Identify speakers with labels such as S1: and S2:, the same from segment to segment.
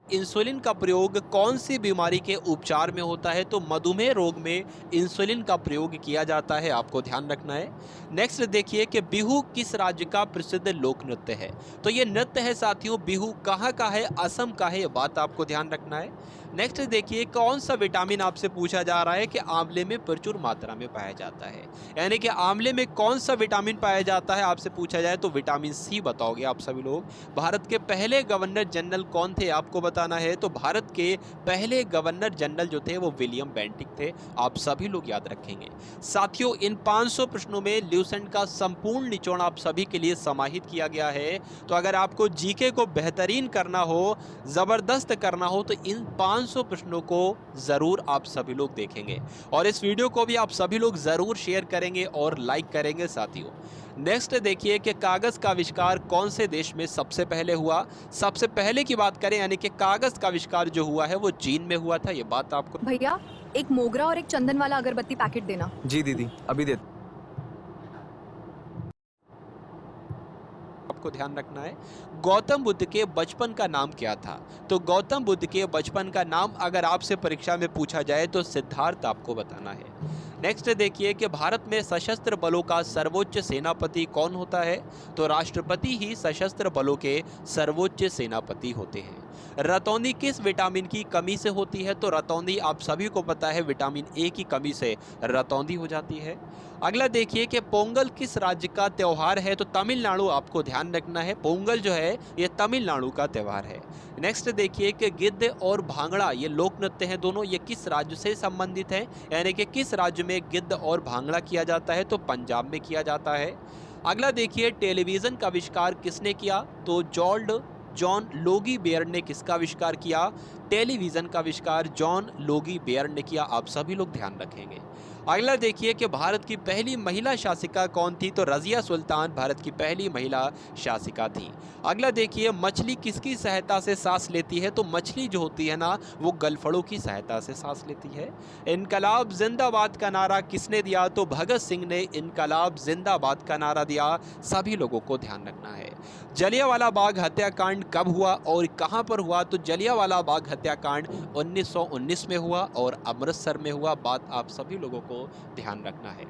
S1: Insulin का प्रयोग कौन सी बीमारी के उपचार में होता है? तो मधुमेह रोग में इंसुलिन का प्रयोग किया जाता है, आपको ध्यान रखना है। नेक्स्ट देखिए कि बिहू किस राज्य का प्रसिद्ध लोक नृत्य है? तो ये नृत्य है साथियों, बिहू कहाँ का है? असम का है, ये बात आपको ध्यान रखना है। नेक्स्ट देखिए कौन सा विटामिन आपसे पूछा जा रहा है कि आंवले में प्रचुर मात्रा में पाया जाता है, यानी कि आंवले में कौन सा विटामिन पाया जाता है आपसे पूछा जाए तो विटामिन सी बताओगे आप सभी लोग। भारत के पहले गवर्नर जनरल कौन थे आपको बताना है, तो भारत के पहले गवर्नर जनरल जो थे वो विलियम बेंटिक थे, आप सभी लोग याद रखेंगे। साथियों इन 500 प्रश्नों में ल्यूसेंट का संपूर्ण निचोड़ आप सभी के लिए समाहित किया गया है। तो अगर आपको जीके को बेहतरीन करना हो, जबरदस्त करना हो, तो इन 500 प्रश्नों को जरूर आप सभी लोग देखेंगे और इस वीडियो को भी आप सभी लोग जरूर शेयर करेंगे और लाइक करेंगे साथियों। नेक्स्ट देखिए कि कागज का आविष्कार कौन से देश में सबसे पहले हुआ? सबसे पहले की बात करें यानी कि कागज का आविष्कार जो हुआ है वो चीन में हुआ था, ये बात आपको
S2: भैया, एक मोगरा और एक चंदन वाला अगरबत्ती पैकेट देना।
S3: जी दीदी, अभी दे।
S1: आपको ध्यान रखना है। गौतम बुद्ध के बचपन का नाम क्या था? तो गौतम बुद्ध के बचपन का नाम अगर आपसे परीक्षा में पूछा जाए तो सिद्धार्थ आपको बताना है। नेक्स्ट देखिए कि भारत में सशस्त्र बलों का सर्वोच्च सेनापति कौन होता है? तो राष्ट्रपति ही सशस्त्र बलों के सर्वोच्च सेनापति होते हैं। रतौंधी किस विटामिन की कमी से होती है? तो रतौंधी आप सभी को पता है विटामिन ए की कमी से रतौंधी हो जाती है। अगला देखिए कि पोंगल किस राज्य का त्योहार है? तो तमिलनाडु आपको ध्यान रखना है, पोंगल जो है ये तमिलनाडु का त्योहार है। नेक्स्ट देखिए कि गिद्ध और भांगड़ा ये लोक नृत्य हैं दोनों, ये किस राज्य से संबंधित हैं, यानी कि किस राज्य में गिद्ध और भांगड़ा किया जाता है? तो पंजाब में किया जाता है। अगला देखिए टेलीविजन का आविष्कार किसने किया? तो जॉन लोगी बेयर ने किसका आविष्कार किया? टेलीविजन का आविष्कार जॉन लोगी बेयर ने किया, आप सभी लोग ध्यान रखेंगे। अगला देखिए कि भारत की पहली महिला शासिका कौन थी? तो रजिया सुल्तान भारत की पहली महिला शासिका थी। अगला देखिए मछली किसकी सहायता से सांस लेती है? तो मछली जो होती है ना वो गलफड़ों की सहायता से सांस लेती है। इनकलाब जिंदाबाद का नारा किसने दिया? तो भगत सिंह ने इनकलाब जिंदाबाद का नारा दिया, सभी लोगों को ध्यान रखना है। जलियांवाला बाग हत्याकांड कब हुआ और कहां पर हुआ? तो जलियांवाला बाग हत्याकांड 1919 में हुआ और अमृतसर में हुआ, बात आप सभी लोगों को ध्यान रखना है।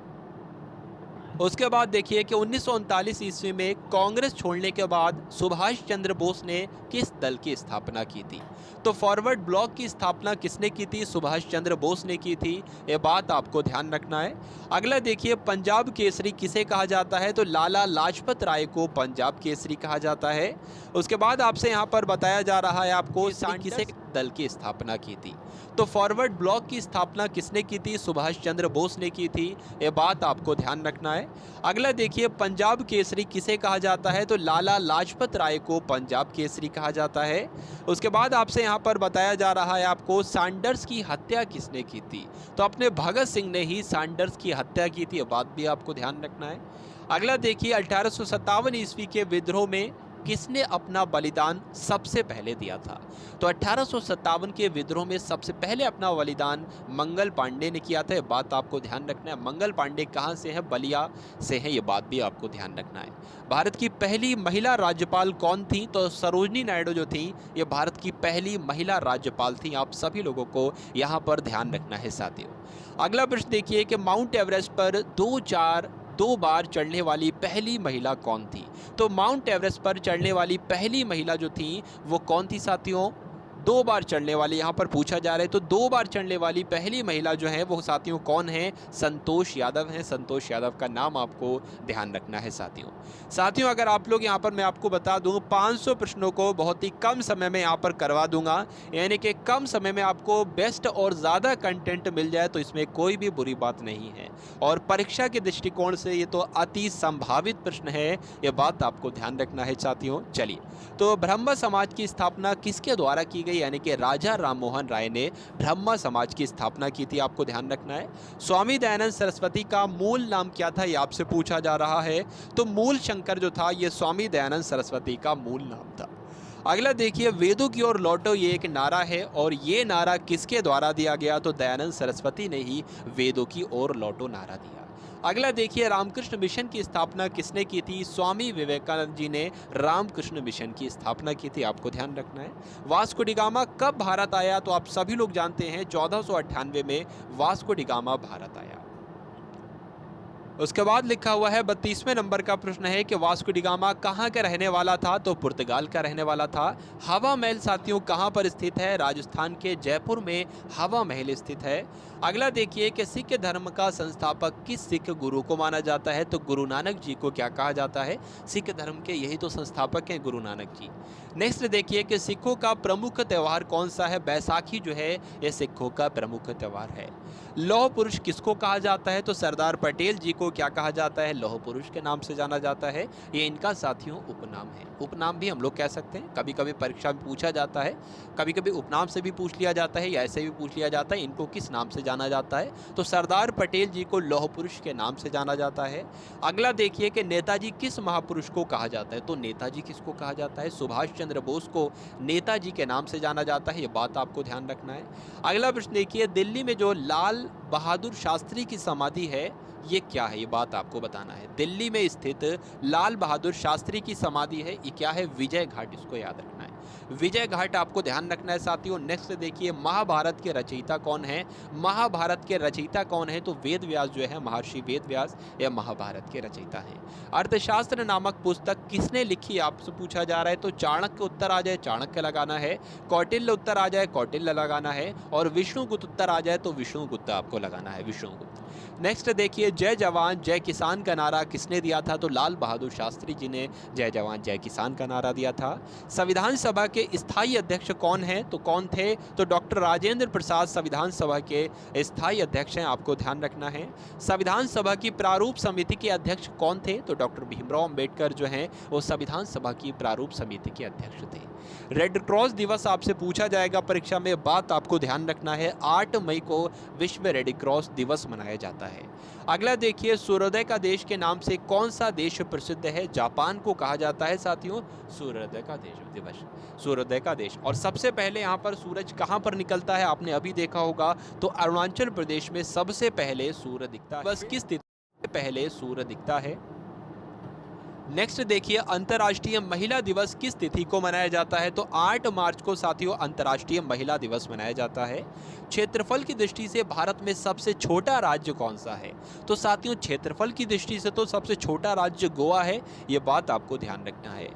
S1: उसके बाद देखिए कि 1939 ईस्वी में कांग्रेस छोड़ने के बाद सुभाष चंद्र बोस ने किस दल की स्थापना की थी? तो फॉरवर्ड ब्लॉक की स्थापना किसने की थी? सुभाष चंद्र बोस ने की थी, ये बात आपको ध्यान रखना है। अगला देखिए पंजाब केसरी किसे कहा जाता है? तो लाला लाजपत राय को पंजाब केसरी कहा जाता है। उसके बाद आपसे यहाँ पर बताया जा रहा है आपको किसे दल की स्थापना की थी? तो फॉरवर्ड ब्लॉक की स्थापना किसने की थी? सुभाष चंद्र बोस ने की थी, ये बात आपको ध्यान रखना है। अगला देखिए पंजाब केसरी किसे कहा जाता है? तो लाला लाजपत राय को पंजाब केसरी कहा जाता है। उसके बाद आपसे यहाँ पर बताया जा रहा है आपको सैंडर्स की हत्या किसने की थी? तो अपने भगत सिंह ने ही सैंडर्स की हत्या की थी, ये बात भी आपको ध्यान रखना है। अगला देखिए 1857 ईस्वी के विद्रोह में किसने अपना बलिदान सबसे पहले दिया था? तो 1857 के विद्रोह में सबसे पहले अपना बलिदान मंगल पांडे ने किया था, ये बात आपको ध्यान रखना है। मंगल पांडे कहाँ से है? बलिया से है, ये बात भी आपको ध्यान रखना है। भारत की पहली महिला राज्यपाल कौन थी? तो सरोजनी नायडू जो थी ये भारत की पहली महिला राज्यपाल थी, आप सभी लोगों को यहाँ पर ध्यान रखना है साथियों। अगला प्रश्न देखिए कि माउंट एवरेस्ट पर दो बार चढ़ने वाली पहली महिला कौन थी? तो माउंट एवरेस्ट पर चढ़ने वाली पहली महिला जो थी वो कौन थी साथियों? 2 बार चढ़ने वाली, यहाँ पर पूछा जा रहा है। तो 2 बार चढ़ने वाली पहली महिला जो है वो साथियों कौन है? संतोष यादव है, संतोष यादव का नाम आपको ध्यान रखना है साथियों अगर आप लोग यहाँ पर मैं आपको बता दूँ 500 प्रश्नों को बहुत ही कम समय में यहाँ पर करवा दूंगा, यानी कि कम समय में आपको बेस्ट और ज़्यादा कंटेंट मिल जाए तो इसमें कोई भी बुरी बात नहीं है और परीक्षा के दृष्टिकोण से ये तो अति संभावित प्रश्न है, ये बात आपको ध्यान रखना है साथियों। चलिए तो ब्रह्म समाज की स्थापना किसके द्वारा की गई? यानी कि राजा राममोहन राय ने ब्रह्म समाज की स्थापना की थी, आपको ध्यान रखना है। स्वामी दयानंद सरस्वती का मूल नाम क्या था? ये आपसे पूछा जा रहा है। तो मूल शंकर जो था ये स्वामी दयानंद सरस्वती का मूल नाम था। अगला देखिए वेदों की ओर लौटो, ये एक नारा है और ये नारा किसके द्वारा दिया गया? तो दयानंद सरस्वती ने ही वेदों की ओर लौटो नारा दिया। अगला देखिए, रामकृष्ण मिशन की स्थापना किसने की थी? स्वामी विवेकानंद जी ने रामकृष्ण मिशन की स्थापना की थी, आपको ध्यान रखना है। वास्को डी गामा कब भारत आया? तो आप सभी लोग जानते हैं 1498 में वास्को डी गामा भारत आया। उसके बाद लिखा हुआ है 32वें नंबर का प्रश्न है कि वास्को डी गामा कहाँ का रहने वाला था? तो पुर्तगाल का रहने वाला था। हवा महल साथियों कहाँ पर स्थित है? राजस्थान के जयपुर में हवा महल स्थित है। अगला देखिए कि सिख धर्म का संस्थापक किस सिख गुरु को माना जाता है? तो गुरु नानक जी को क्या कहा जाता है? सिख धर्म के यही तो संस्थापक हैं, गुरु नानक जी। नेक्स्ट देखिए कि सिखों का प्रमुख त्यौहार कौन सा है? बैसाखी जो है ये सिखों का प्रमुख त्यौहार है। लौह पुरुष किसको कहा जाता है? तो सरदार पटेल जी को क्या कहा जाता है? लौह पुरुष के नाम से जाना जाता है। ये इनका साथियों उपनाम है। उपनाम भी हम लोग कह सकते हैं, कभी कभी परीक्षा में पूछा जाता है, कभी कभी उपनाम से भी पूछ लिया जाता है या ऐसे भी पूछ लिया जाता है इनको किस नाम से जाना जाता है। तो सरदार पटेल जी को लौह पुरुष के नाम से जाना जाता है। अगला देखिए कि नेताजी किस महापुरुष को कहा जाता है? तो नेताजी किसको कहा जाता है? सुभाष चंद्र बोस को नेताजी के नाम से जाना जाता है। ये बात आपको ध्यान रखना है। अगला प्रश्न देखिए, दिल्ली में जो लाल बहादुर शास्त्री की समाधि है ये क्या है? ये बात आपको बताना है। दिल्ली में स्थित लाल बहादुर शास्त्री की समाधि है, ये क्या है? विजय घाट, इसको याद रखना है। विजय घाट आपको ध्यान रखना है साथियों। नेक्स्ट देखिए, महाभारत के रचयिता कौन है? महाभारत के रचयिता कौन है? तो वेद व्यास जो है, महर्षि वेद व्यास यह महाभारत के रचयिता हैं। अर्थशास्त्र नामक पुस्तक किसने लिखी आपसे पूछा जा रहा है? तो चाणक्य उत्तर आ जाए चाणक्य लगाना है, कौटिल्य उत्तर आ जाए कौटिल्य लगाना है, और विष्णुगुप्त उत्तर आ जाए तो विष्णुगुप्त आपको लगाना है, विष्णुगुप्त। नेक्स्ट देखिए, जय जवान जय किसान का नारा किसने दिया था? तो लाल बहादुर शास्त्री जी ने जय जवान जय किसान का नारा दिया था। संविधान सभा के स्थायी अध्यक्ष कौन है? तो कौन थे? तो डॉक्टर राजेंद्र प्रसाद संविधान सभा के स्थायी अध्यक्ष हैं, आपको ध्यान रखना है। संविधान सभा की प्रारूप समिति के अध्यक्ष कौन थे? तो डॉक्टर भीमराव अंबेडकर जो हैं वो संविधान सभा की प्रारूप समिति के अध्यक्ष थे। रेड क्रॉस दिवस आपसे पूछा जाएगा परीक्षा में, बात आपको ध्यान रखना है। 8 मई को विश्व रेड क्रॉस दिवस मनाया जाता है। अगला देखिए, सूर्योदय का देश के नाम से कौन सा देश प्रसिद्ध है? जापान को कहा जाता है साथियों सूर्योदय का देश दिवस, सूर्योदय का देश। और सबसे पहले यहाँ पर सूरज कहाँ पर निकलता है? आपने अभी देखा होगा, तो अरुणाचल प्रदेश में सबसे पहले सूर्य दिखता है। बस किस तिथि से पहले सूर्य दिखता है? नेक्स्ट देखिए, अंतर्राष्ट्रीय महिला दिवस किस तिथि को मनाया जाता है? तो 8 मार्च को साथियों अंतर्राष्ट्रीय महिला दिवस मनाया जाता है। क्षेत्रफल की दृष्टि से भारत में सबसे छोटा राज्य कौन सा है? तो साथियों क्षेत्रफल की दृष्टि से तो सबसे छोटा राज्य गोवा है, ये बात आपको ध्यान रखना है।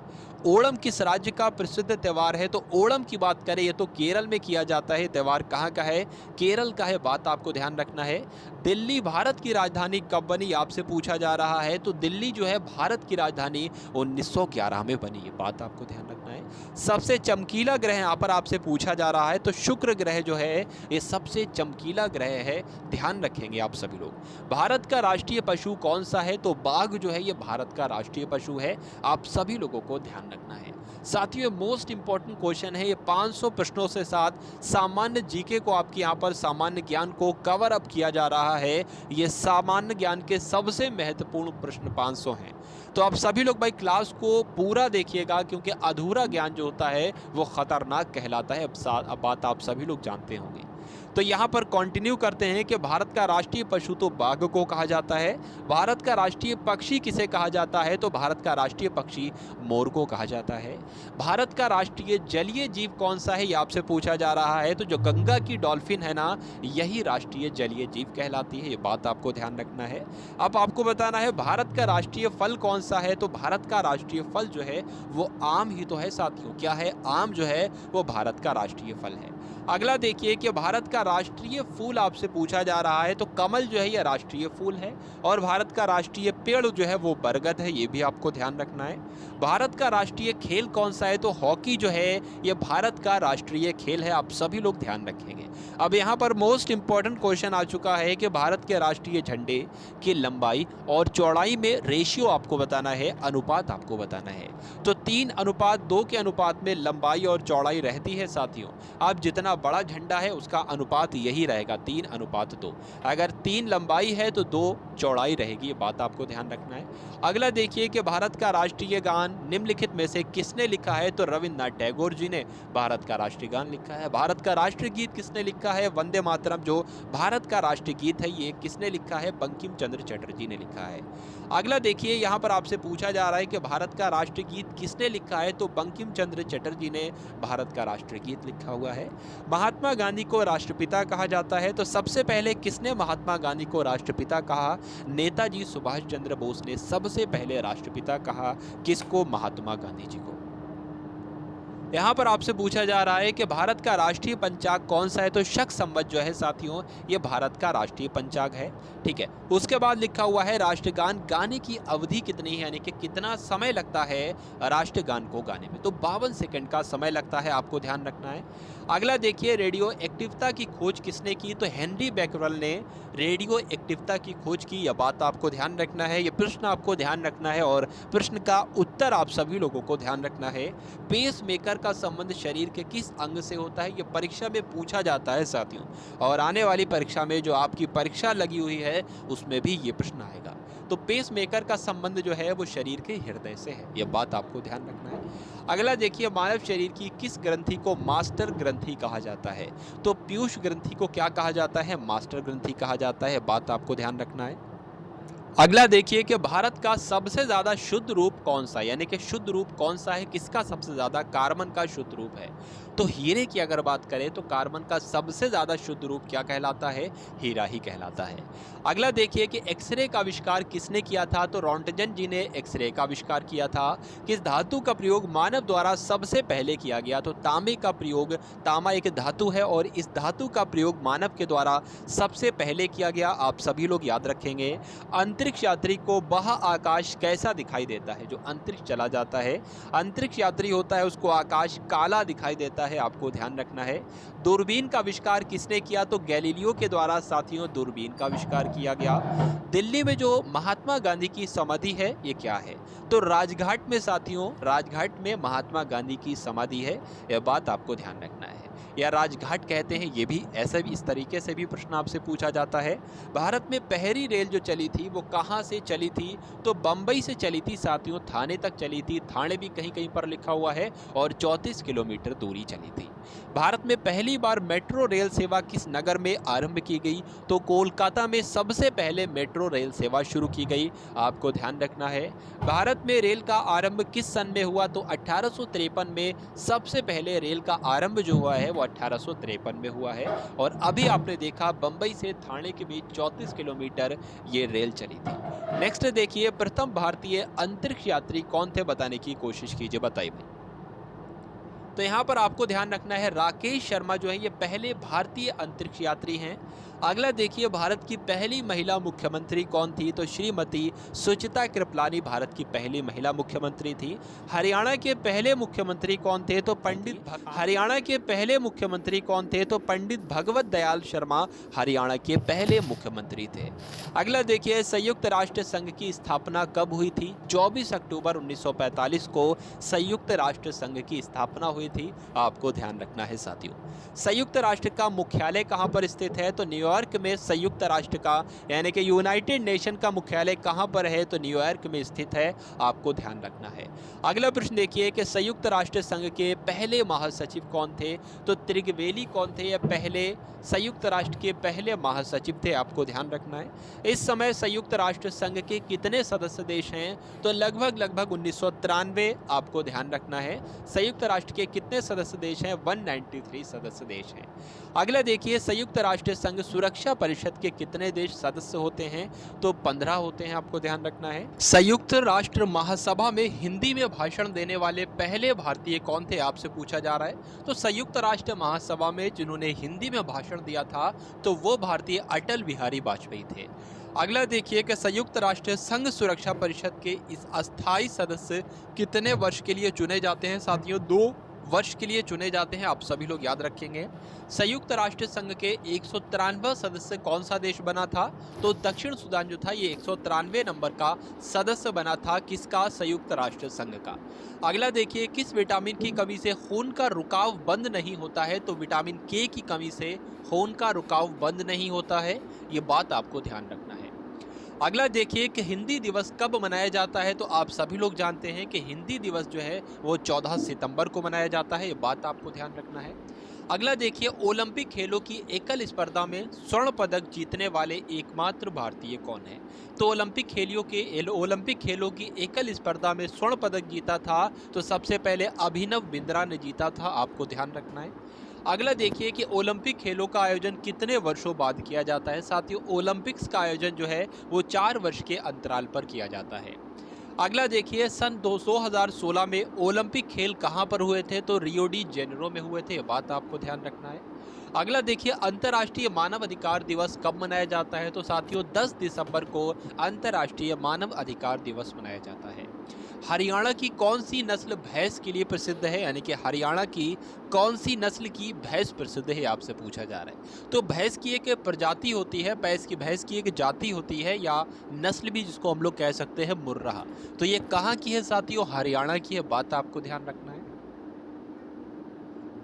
S1: ओणम किस राज्य का प्रसिद्ध त्यौहार है? तो ओणम की बात करें ये तो केरल में किया जाता है। त्यौहार कहाँ का है? केरल का है, बात आपको ध्यान रखना है। दिल्ली भारत की राजधानी कब बनी आपसे पूछा जा रहा है? तो दिल्ली जो है भारत की राजधानी 1911 में बनी है, बात आपको ध्यान रखना है। सबसे चमकीला ग्रह यहाँ पर आपसे पूछा जा रहा है, तो शुक्र ग्रह जो है ये सबसे चमकीला ग्रह है, ध्यान रखेंगे आप सभी लोग। भारत का राष्ट्रीय पशु कौन सा है? तो बाघ जो है ये भारत का राष्ट्रीय पशु है, आप सभी लोगों को ध्यान रखना है। साथियों मोस्ट इंपॉर्टेंट क्वेश्चन है ये, 500 प्रश्नों से साथ सामान्य जीके को आपके यहाँ पर सामान्य ज्ञान को कवर अप किया जा रहा है। ये सामान्य ज्ञान के सबसे महत्वपूर्ण प्रश्न 500 हैं, तो आप सभी लोग भाई क्लास को पूरा देखिएगा, क्योंकि अधूरा ज्ञान जो होता है वो खतरनाक कहलाता है। अब बात आप सभी लोग जानते होंगे। तो यहाँ पर कंटिन्यू करते हैं कि भारत का राष्ट्रीय पशु तो बाघ को कहा जाता है। भारत का राष्ट्रीय पक्षी किसे कहा जाता है? तो भारत का राष्ट्रीय पक्षी मोर को कहा जाता है। भारत का राष्ट्रीय जलीय जीव कौन सा है, ये आपसे पूछा जा रहा है। तो जो गंगा की डॉल्फिन है ना, यही राष्ट्रीय जलीय जीव कहलाती है, ये बात आपको ध्यान रखना है। अब आपको बताना है भारत का राष्ट्रीय फल कौन सा है? तो भारत का राष्ट्रीय फल जो है वो आम ही तो है साथियों। क्या है? आम जो है वो भारत का राष्ट्रीय फल है। अगला देखिए कि भारत का राष्ट्रीय फूल आपसे पूछा जा रहा है, तो कमल जो है ये राष्ट्रीय फूल है, और भारत का राष्ट्रीय पेड़ जो है वो बरगद है, ये भी आपको ध्यान रखना है। भारत का राष्ट्रीय खेल कौन सा है? तो हॉकी जो है ये भारत का राष्ट्रीय खेल है, आप सभी लोग ध्यान रखेंगे। अब यहाँ पर मोस्ट इंपॉर्टेंट क्वेश्चन आ चुका है कि भारत के राष्ट्रीय झंडे की लंबाई और चौड़ाई में रेशियो आपको बताना है, अनुपात आपको बताना है। तो 3:2 के अनुपात में लंबाई और चौड़ाई रहती है साथियों। आप जितना बड़ा झंडा है उसका अनुपात यही रहेगा, 3:2। अगर 3 लंबाई है तो 2 चौड़ाई रहेगी, ये बात आपको ध्यान रखना है। अगला देखिए कि भारत का राष्ट्रीय गान निम्नलिखित में से किसने लिखा है? तो रविन्द्रनाथ टैगोर जी ने भारत का राष्ट्रीय गान लिखा है। भारत का राष्ट्रीय गीत किसने लिखा लिखा है वंदे मातरम, जो भारत का राष्ट्रीय गीत है, ये किसने लिखा है? बंकिम चंद्र चटर्जी ने लिखा है। अगला देखिए, यहाँ पर आपसे पूछा जा रहा है कि भारत का राष्ट्रीय गीत किसने लिखा है? तो बंकिम चंद्र चटर्जी ने भारत का राष्ट्रीय गीत लिखा हुआ है। महात्मा गांधी को राष्ट्रपिता कहा जाता है, तो सबसे पहले किसने महात्मा गांधी को राष्ट्रपिता कहा? नेताजी सुभाष चंद्र बोस ने सबसे पहले राष्ट्रपिता कहा। किसको? महात्मा गांधी जी को। यहाँ पर आपसे पूछा जा रहा है कि भारत का राष्ट्रीय पंचांग कौन सा है? तो शक संवत जो है साथियों, ये भारत का राष्ट्रीय पंचांग है। ठीक है, उसके बाद लिखा हुआ है राष्ट्रगान गाने की अवधि कितनी है, यानी कि कितना समय लगता है राष्ट्रगान को गाने में? तो 52 सेकंड का समय लगता है, आपको ध्यान रखना है। अगला देखिए, रेडियो एक्टिवता की खोज किसने की? तो हेनरी बैकरल ने रेडियो एक्टिवता की खोज की। यह बात आपको ध्यान रखना है, यह प्रश्न आपको ध्यान रखना है और प्रश्न का उत्तर आप सभी लोगों को ध्यान रखना है। पेस मेकर का संबंध शरीर के किस अंग से होता है? यह परीक्षा में पूछा जाता है साथियों, और आने वाली परीक्षा में जो आपकी परीक्षा लगी हुई है उसमें भी ये प्रश्न आएगा। तो पेस मेकर का संबंध जो है वो शरीर के हृदय से है, यह बात आपको ध्यान रखना है। अगला देखिए, मानव शरीर की किस ग्रंथि को मास्टर ग्रंथि कहा जाता है? तो पीयूष ग्रंथि को क्या कहा जाता है? मास्टर ग्रंथि कहा जाता है, बात आपको ध्यान रखना है। अगला देखिए कि भारत का सबसे ज्यादा शुद्ध रूप कौन सा है, यानी कि शुद्ध रूप कौन सा है, किसका सबसे ज्यादा? कार्बन का शुद्ध रूप है। तो हीरे की अगर बात करें तो कार्बन का सबसे ज्यादा शुद्ध रूप क्या कहलाता है? हीरा ही कहलाता है। अगला देखिए कि एक्सरे का आविष्कार किसने किया था? तो रोंटगन जी ने एक्सरे का आविष्कार किया था। किस धातु का प्रयोग मानव द्वारा सबसे पहले किया गया? तो तांबे का प्रयोग। तांबा एक धातु है और इस धातु का प्रयोग मानव के द्वारा सबसे पहले किया गया, आप सभी लोग याद रखेंगे। अंतरिक्ष यात्री को बाह्य आकाश कैसा दिखाई देता है? जो अंतरिक्ष चला जाता है, अंतरिक्ष यात्री होता है, उसको आकाश काला दिखाई देता है, आपको ध्यान रखना है। दूरबीन का आविष्कार किसने किया? तो गैलीलियो के द्वारा साथियों दूरबीन का आविष्कार किया गया। दिल्ली में जो महात्मा गांधी की समाधि है ये क्या है? तो राजघाट में साथियों, राजघाट में महात्मा गांधी की समाधि है, यह बात आपको ध्यान रखना है। या राजघाट कहते हैं, ये भी ऐसे भी इस तरीके से भी प्रश्न आपसे पूछा जाता है। भारत में पहली रेल जो चली थी वो कहाँ से चली थी? तो बंबई से चली थी साथियों, थाने तक चली थी। थाने भी कहीं कहीं पर लिखा हुआ है, और 34 किलोमीटर दूरी चली थी। भारत में पहली बार मेट्रो रेल सेवा किस नगर में आरंभ की गई? तो कोलकाता में सबसे पहले मेट्रो रेल सेवा शुरू की गई, आपको ध्यान रखना है। भारत में रेल का आरंभ किस सन में हुआ? तो 1853 में सबसे पहले रेल का आरंभ जो हुआ है वो 1853 में हुआ है। और अभी आपने देखा बंबई से थाने के बीच 34 किलोमीटर ये रेल चली थी। नेक्स्ट देखिए, प्रथम भारतीय अंतरिक्ष यात्री कौन थे? बताने की कोशिश कीजिए, बताइए भाई। तो यहाँ पर आपको ध्यान रखना है, राकेश शर्मा जो है ये पहले भारतीय अंतरिक्ष यात्री हैं। अगला देखिए, भारत की पहली महिला मुख्यमंत्री कौन थी? तो श्रीमती सुचिता कृपलानी भारत की पहली महिला मुख्यमंत्री थी। हरियाणा के पहले मुख्यमंत्री कौन थे? तो हरियाणा के पहले मुख्यमंत्री कौन थे? तो पंडित भगवत दयाल शर्मा हरियाणा के पहले मुख्यमंत्री थे। अगला देखिए, संयुक्त राष्ट्र संघ की स्थापना कब हुई थी? 24 अक्टूबर 1945 को संयुक्त राष्ट्र संघ की स्थापना हुई थी, आपको ध्यान रखना है साथियों। संयुक्त राष्ट्र का मुख्यालय कहां पर स्थित है? तो न्यूयॉर्क में संयुक्त राष्ट्र का, यानी कि यूनाइटेड नेशन का मुख्यालय कहां पर है? तो न्यूयॉर्क में स्थित है, आपको ध्यान रखना है। अगला प्रश्न देखिए कि संयुक्त राष्ट्र संघ के पहले महासचिव कौन थे? तो त्रिगवेली कौन थे? या पहले संयुक्त राष्ट्र के पहले महासचिव थे, आपको ध्यान रखना है। इस समय संयुक्त राष्ट्र संघ के कितने सदस्य देश हैं? तो लगभग 1993, आपको ध्यान रखना है। संयुक्त राष्ट्र के कितने सदस्य देश हैं? 193 सदस्य देश हैं। अगला देखिए, संयुक्त राष्ट्र संघ सुरक्षा परिषद के कितने देश सदस्य होते हैं? तो 15 होते हैं, आपको ध्यान रखना है। संयुक्त राष्ट्र महासभा में हिंदी में भाषण देने वाले पहले भारतीय कौन थे, आपसे पूछा जा रहा है। तो संयुक्त राष्ट्र महासभा में जिन्होंने हिंदी में भाषण दिया था तो वो भारतीय अटल बिहारी वाजपेयी थे। अगला देखिए कि संयुक्त राष्ट्र संघ सुरक्षा परिषद के इस अस्थायी सदस्य कितने वर्ष के लिए चुने जाते हैं? साथियों 2 वर्ष के लिए चुने जाते हैं, आप सभी लोग याद रखेंगे। संयुक्त राष्ट्र संघ के 193वां सदस्य कौन सा देश बना था? तो दक्षिण सूडान जो था ये 193वें नंबर का सदस्य बना था, किसका? संयुक्त राष्ट्र संघ का। अगला देखिए, किस विटामिन की कमी से खून का रुकाव बंद नहीं होता है? तो विटामिन के की कमी से खून का रुकाव बंद नहीं होता है, ये बात आपको ध्यान रखना है। अगला देखिए कि हिंदी दिवस कब मनाया जाता है? तो आप सभी लोग जानते हैं कि हिंदी दिवस जो है वो 14 सितंबर को मनाया जाता है, ये बात आपको ध्यान रखना है। अगला देखिए, ओलंपिक खेलों की एकल स्पर्धा में स्वर्ण पदक जीतने वाले एकमात्र भारतीय कौन है? तो ओलंपिक खेलों की एकल स्पर्धा में स्वर्ण पदक जीता था तो सबसे पहले अभिनव बिंद्रा ने जीता था, आपको ध्यान रखना है। अगला देखिए कि ओलंपिक खेलों का आयोजन कितने वर्षों बाद किया जाता है। साथियों, ओलंपिक्स का आयोजन जो है वो 4 वर्ष के अंतराल पर किया जाता है। अगला देखिए, सन 2016 में ओलंपिक खेल कहां पर हुए थे? तो रियो डी जेनेरो में हुए थे, ये बात आपको ध्यान रखना है। अगला देखिए, अंतर्राष्ट्रीय मानव अधिकार दिवस कब मनाया जाता है? तो साथियों 10 दिसंबर को अंतर्राष्ट्रीय मानव अधिकार दिवस मनाया जाता है। हरियाणा की कौन सी नस्ल भैंस के लिए प्रसिद्ध है? यानी कि हरियाणा की कौन सी नस्ल की भैंस प्रसिद्ध है, आपसे पूछा जा रहा है। तो भैंस की एक प्रजाति होती है, भैंस की एक जाति होती है या नस्ल भी जिसको हम लोग कह सकते हैं मुर्राह। तो ये कहाँ की है साथियों? हरियाणा की है, बात आपको ध्यान रखना है।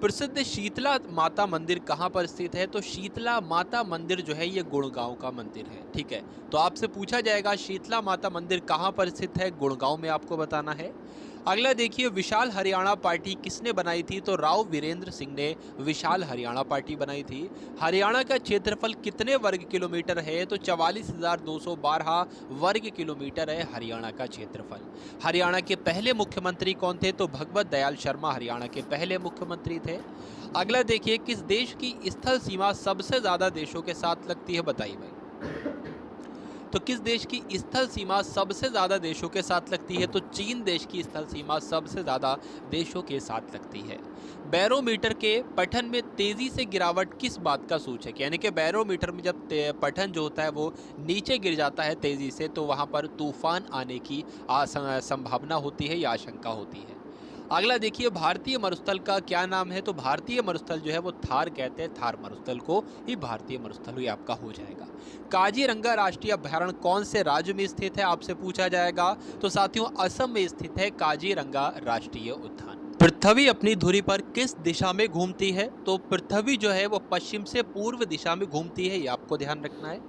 S1: प्रसिद्ध शीतला माता मंदिर कहाँ पर स्थित है? तो शीतला माता मंदिर जो है ये गुड़गांव का मंदिर है, ठीक है। तो आपसे पूछा जाएगा शीतला माता मंदिर कहाँ पर स्थित है? गुड़गांव में आपको बताना है। अगला देखिए, विशाल हरियाणा पार्टी किसने बनाई थी? तो राव वीरेंद्र सिंह ने विशाल हरियाणा पार्टी बनाई थी। हरियाणा का क्षेत्रफल कितने वर्ग किलोमीटर है? तो 44,212 वर्ग किलोमीटर है हरियाणा का क्षेत्रफल। हरियाणा के पहले मुख्यमंत्री कौन थे? तो भगवत दयाल शर्मा हरियाणा के पहले मुख्यमंत्री थे। अगला देखिए, किस देश की स्थल सीमा सबसे ज्यादा देशों के साथ लगती है? बताइए भाई। तो किस देश की स्थल सीमा सबसे ज्यादा देशों के साथ लगती है? तो चीन देश की स्थल सीमा सबसे ज्यादा देशों के साथ लगती है। बैरोमीटर के पठन में तेजी से गिरावट किस बात का सूचक है? यानी कि बैरोमीटर में जब पठन जो होता है वो नीचे गिर जाता है तेजी से, तो वहां पर तूफान आने की संभावना होती है या आशंका होती है। अगला देखिए, भारतीय मरुस्थल का क्या नाम है? तो भारतीय मरुस्थल जो है वो थार कहते हैं, थार मरुस्थल को ही भारतीय मरुस्थल ही आपका हो जाएगा। काजीरंगा राष्ट्रीय अभयारण्य कौन से राज्य में स्थित है? आपसे पूछा जाएगा। तो साथियों असम में स्थित है काजीरंगा राष्ट्रीय उद्यान। पृथ्वी अपनी धुरी पर किस दिशा में घूमती है? तो पृथ्वी जो है वो पश्चिम से पूर्व दिशा में घूमती है, ये आपको ध्यान रखना है।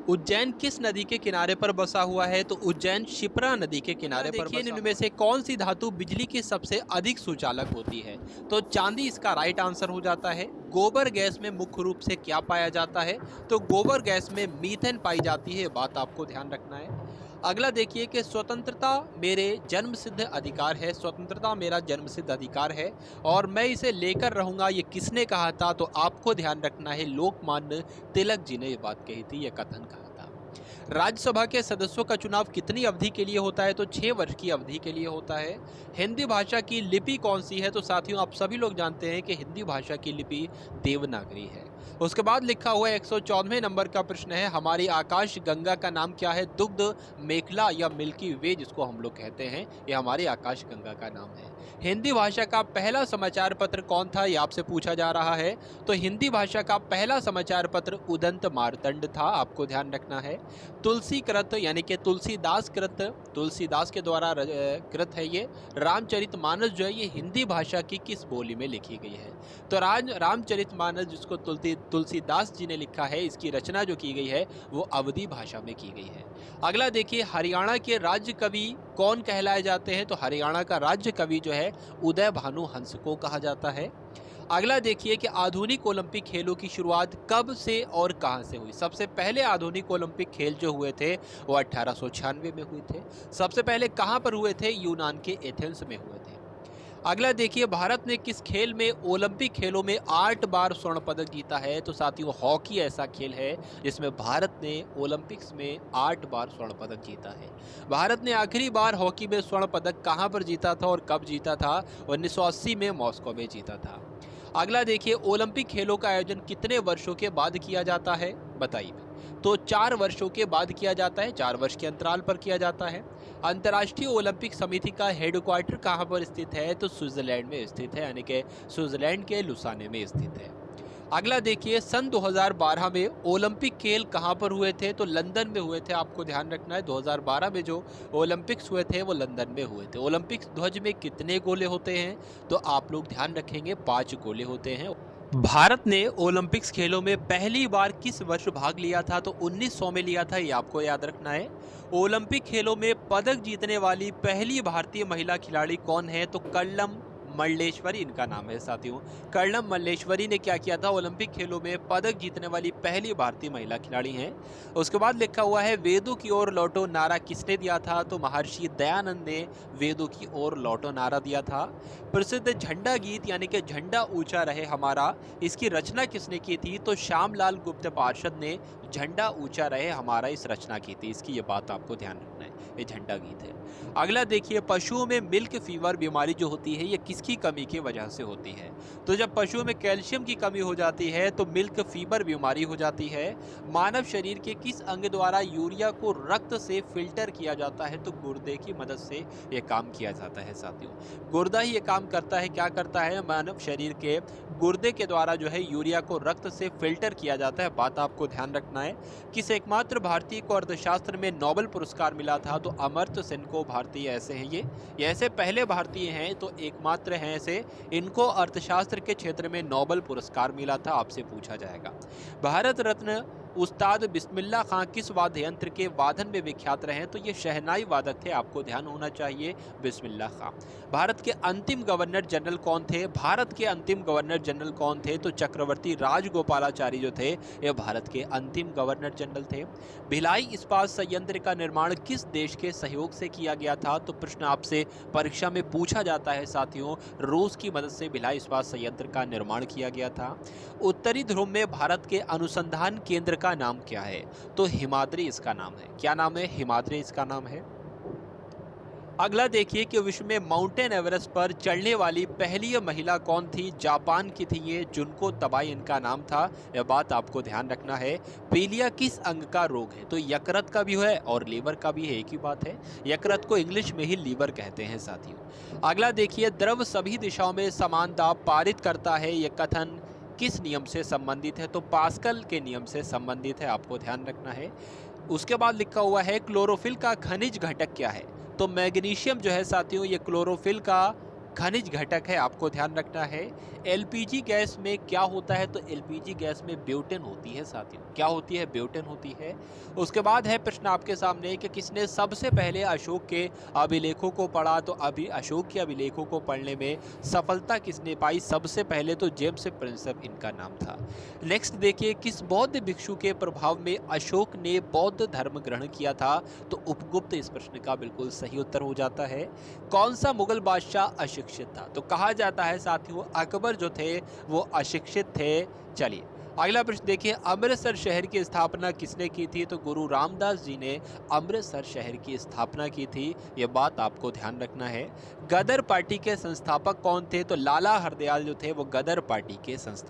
S1: उज्जैन किस नदी के किनारे पर बसा हुआ है? तो उज्जैन शिप्रा नदी के किनारे पर बसा। इनमें से कौन सी धातु बिजली की सबसे अधिक सुचालक होती है? तो चांदी इसका राइट आंसर हो जाता है। गोबर गैस में मुख्य रूप से क्या पाया जाता है? तो गोबर गैस में मीथेन पाई जाती है, बात आपको ध्यान रखना है। अगला देखिए कि स्वतंत्रता मेरे जन्मसिद्ध अधिकार है, स्वतंत्रता मेरा जन्मसिद्ध अधिकार है और मैं इसे लेकर रहूंगा, ये किसने कहा था? तो आपको ध्यान रखना है लोकमान्य तिलक जी ने ये बात कही थी, ये कथन कहा था। राज्यसभा के सदस्यों का चुनाव कितनी अवधि के लिए होता है? तो 6 वर्ष की अवधि के लिए होता है। हिंदी भाषा की लिपि कौन सी है? तो साथियों आप सभी लोग जानते हैं कि हिंदी भाषा की लिपि देवनागरी है। उसके बाद लिखा हुआ 114वें नंबर का प्रश्न है, हमारी आकाश गंगा का नाम क्या है? दुग्ध मेखला या मिल्की वे जिसको हम लोग कहते हैं, ये हमारी आकाश गंगा का नाम है। हिंदी भाषा का पहला समाचार पत्र कौन था? ये आपसे पूछा जा रहा है। तो हिंदी भाषा का पहला समाचार पत्र उदंत मार्तंड था, आपको ध्यान रखना है। तुलसी कृत यानी कि तुलसीदास कृत, तुलसीदास के द्वारा कृत है ये। रामचरितमानस जो है ये हिंदी भाषा की किस बोली में लिखी गई है? तो रामचरितमानस जिसको तुलसीदास जी ने लिखा है, इसकी रचना जो की गई है वो अवधी भाषा में की गई है। अगला देखिए, हरियाणा के राज्य कवि कौन कहलाए जाते हैं? तो हरियाणा का राज्य कवि जो है उदय भानु हंस को कहा जाता है। अगला देखिए कि आधुनिक ओलंपिक खेलों की शुरुआत कब से और कहां से हुई? सबसे पहले आधुनिक ओलंपिक खेल जो हुए थे वो 1896 में हुए थे। सबसे पहले कहां पर हुए थे? यूनान के एथेंस में हुए थे। अगला देखिए, भारत ने किस खेल में ओलंपिक खेलों में 8 बार स्वर्ण पदक जीता है? तो साथियों हॉकी ऐसा खेल है जिसमें भारत ने ओलंपिक्स में 8 बार स्वर्ण पदक जीता है। भारत ने आखिरी बार हॉकी में स्वर्ण पदक कहां पर जीता था और कब जीता था? 1980 में मॉस्को में जीता था। अगला देखिए, ओलंपिक खेलों का आयोजन कितने वर्षों के बाद किया जाता है? बताइए। तो 4 वर्षों के बाद किया जाता है, 4 वर्ष के अंतराल पर किया जाता है। अंतर्राष्ट्रीय ओलंपिक समिति का हेडक्वार्टर कहां पर स्थित है? तो स्विट्जरलैंड में स्थित है, यानी कि स्विट्जरलैंड के लुसाने में स्थित है। अगला देखिए, सन 2012 में ओलंपिक खेल कहां पर हुए थे? तो लंदन में हुए थे, आपको ध्यान रखना है। 2012 में जो ओलंपिक्स हुए थे वो लंदन में हुए थे। ओलंपिक्स ध्वज में कितने गोले होते हैं? तो आप लोग ध्यान रखेंगे 5 गोले होते हैं। भारत ने ओलंपिक्स खेलों में पहली बार किस वर्ष भाग लिया था? तो 1900 में लिया था, ये आपको याद रखना है। ओलंपिक खेलों में पदक जीतने वाली पहली भारतीय महिला खिलाड़ी कौन है? तो कल्लम मल्लेश्वरी इनका नाम है साथियों। कर्णम मल्लेश्वरी ने क्या किया था, ओलंपिक खेलों में पदक जीतने वाली पहली भारतीय महिला खिलाड़ी हैं। उसके बाद लिखा हुआ है वेदों की ओर लौटो नारा किसने दिया था, तो महर्षि दयानंद ने वेदों की ओर लौटो नारा दिया था। प्रसिद्ध झंडा गीत यानी कि झंडा ऊंचा रहे हमारा, इसकी रचना किसने की थी, तो श्यामलाल गुप्त पार्षद ने झंडा ऊंचा रहे हमारा इस रचना की थी। इसकी ये बात आपको ध्यान रखना है, ये झंडा गीत है। अगला देखिए, पशुओं में मिल्क फीवर बीमारी जो होती है ये किसकी कमी की वजह से होती है, तो जब पशुओं में कैल्शियम की कमी हो जाती है तो मिल्क फीवर बीमारी हो जाती है। मानव शरीर के किस अंग द्वारा यूरिया को रक्त से फिल्टर किया जाता है, तो गुर्दे की मदद से ये काम किया जाता है साथियों। गुर्दा ही ये काम करता है, क्या करता है, मानव शरीर के गुर्दे के द्वारा जो है यूरिया को रक्त से फिल्टर किया जाता है। बात आपको ध्यान रखना है। किस एकमात्र भारतीय को अर्थशास्त्र में नोबेल पुरस्कार मिला था, तो अमर्त्य सेन को भारतीय ऐसे हैं ये ऐसे पहले भारतीय हैं, तो एकमात्र हैं ऐसे, इनको अर्थशास्त्र के क्षेत्र में नोबेल पुरस्कार मिला था। आपसे पूछा जाएगा। भारत रत्न उस्ताद बिस्मिल्लाह खां किस वाद्य यंत्र के वादन में विख्यात रहे, तो ये शहनाई वादक थे। आपको ध्यान होना चाहिए, बिस्मिल्लाह खां। भारत के अंतिम गवर्नर जनरल कौन थे, भारत के अंतिम गवर्नर जनरल कौन थे, तो चक्रवर्ती राजगोपालाचारी जो थे ये भारत के अंतिम गवर्नर जनरल थे। भिलाई इस्पात संयंत्र का निर्माण किस देश के सहयोग से किया गया था, तो प्रश्न आपसे परीक्षा में पूछा जाता है साथियों। रूस की मदद से भिलाई इस्पात संयंत्र का निर्माण किया गया था। उत्तरी ध्रुव में भारत के अनुसंधान केंद्र का नाम क्या है, तो हिमाद्री इसका नाम है। क्या नाम है, हिमाद्री इसका नाम है। अगला देखिए कि विश्व में माउंटेन एवरेस्ट पर चढ़ने वाली पहली महिला कौन थी, जापान की थी ये, जुनको तबाई इनका नाम था। यह बात आपको ध्यान रखना है। पीलिया किस अंग का रोग है, तो यकृत का भी है और लीवर का भी है, एक ही बात है। यकृत को इंग्लिश में ही लीवर कहते हैं साथियों। अगला देखिए, द्रव सभी दिशाओं में समान दाब पारित करता है, यह कथन किस नियम से संबंधित है, तो पास्कल के नियम से संबंधित है। आपको ध्यान रखना है। उसके बाद लिखा हुआ है क्लोरोफिल का खनिज घटक क्या है, तो मैग्नीशियम जो है साथियों ये क्लोरोफिल का खनिज घटक है। आपको ध्यान रखना है। एलपीजी गैस में क्या होता है, तो एलपीजी गैस में ब्यूटेन होती है साथियों। क्या होती है, ब्यूटेन होती है। उसके बाद है प्रश्न आपके सामने कि किसने सबसे पहले अशोक के अभिलेखों को पढ़ा, तो अभी अशोक के अभिलेखों को पढ़ने में सफलता किसने पाई सबसे पहले, तो जेम्स प्रिंसेप इनका नाम था। नेक्स्ट देखिए, किस बौद्ध भिक्षु के प्रभाव में अशोक ने बौद्ध धर्म ग्रहण किया था, तो उपगुप्त इस प्रश्न का बिल्कुल सही उत्तर हो जाता है। कौन सा मुगल बादशाह अशिक्षित था, तो कहा जाता है साथियों अकबर जो थे वो अशिक्षित थे। चलिए अगला प्रश्न देखिए, अमृतसर शहर की स्थापना किसने की थी, तो गुरु रामदास जी ने अमृतसर शहर की स्थापना की थी। यह बात आपको ध्यान रखना है। गदर पार्टी के संस्थापक कौन थे, तो लाला हरदयाल जो थे वो गदर पार्टी के संस्थापक